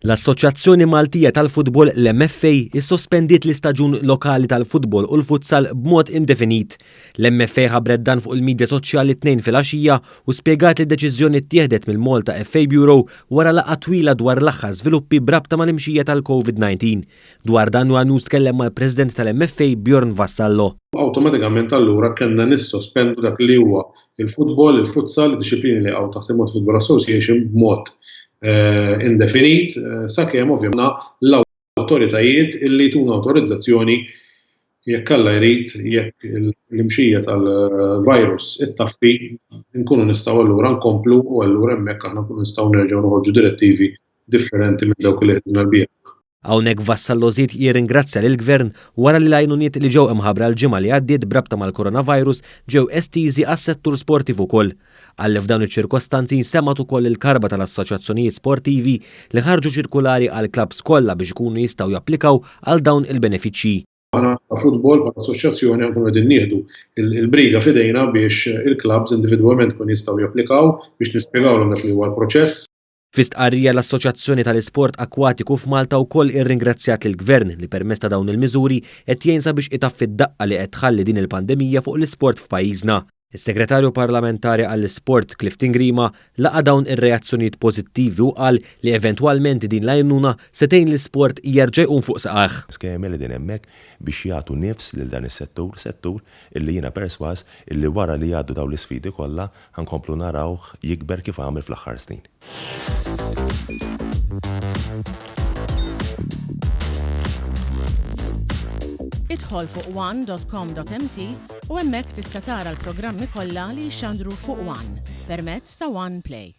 L-Assoċjazzjoni Maltija tal-Futbol l-MFA issospendiet l-istaġun lokali tal-futbol u l-futsal b'mod indefinit. L-MFA ħabret dan fuq il-medja soċjali tnejn fil-għaxija u spjegat li d-deċiżjoni ttieħdet mill-Malta FA Bureau wara laqgħa twila dwar l-aħħar żviluppi brabta mal-imxija tal-COVID-19. Dwar dan Nuanus tkellem mal-President tal-MFA Bjorn Vassallo. Awtomatikament allura kellna nissospendu dak li huwa il-futbol, il-futsal, disciplini li għaw taħt il-Malta Football Association b'mod indefinit sakemm ovvjament l-awtoritajiet illi tuna awtorizzazzjoni jekk Alla jrid jekk l-imxija tal-virus ittaffi nkunu nistgħu allura nkomplu u allura hemmhekk aħna nkunu nistgħu nerġgħu noħorġu direttivi differenti minn dawk li ħedna l-biegħ. Hawnhekk Vassallo żied jirringrazzja lill-Gvern wara li l-għajnuniet li ġew imħabbra l-ġimgħa li għaddiet brabta mal-coronavirus ġew estiżi għas-settur sportiv ukoll. Għalli f'dawn iċ-ċirkostanzi nsemmat ukoll il-karba tal-assoċjazzjonijiet sportivi li ħarġu ċirkulari għal klabs kollha biex ikunu jistgħu japplikaw għal dawn il-benefiċċji. Aħna futbol bħall-assoċjazzjoni nkunu qegħdin nieħdu il-briga f'idejna biex il-klabs individwalment kun jistgħu japplikaw biex nispjegawlhom dak li huwa l-proċess. Fi stqarrija l-Assoċjazzjoni tal-Isport Akwatiku f'Malta wkoll irringrazzjat lill-Gvern li permezz ta' dawn il-miżuri qed jgħin sabiex itaffi d-daqqa li qed tħalli din il-pandemija fuq l-isport f'pajjiżna. Is-Segretarju Parlamentari għall-Isport Clifton Grima laqa dawn ir-reazzjonijiet pożittivi u qal li eventwalment din l-għajnuna se tgħin l-isport jerġa' jqum fuq saqajh. Skemi li din hemmhekk biex jagħtu nifs lil dan is-settur illi jiena perswas illi wara li jgħaddu dawn l-isfidi kollha ħankomplu narawh jikber kif għamel fl-aħħar snin. Idħol fuq one.com.mt u hemmhekk tista' tara l-programmi kollha li jxandru fuq One permezz ta' One Play.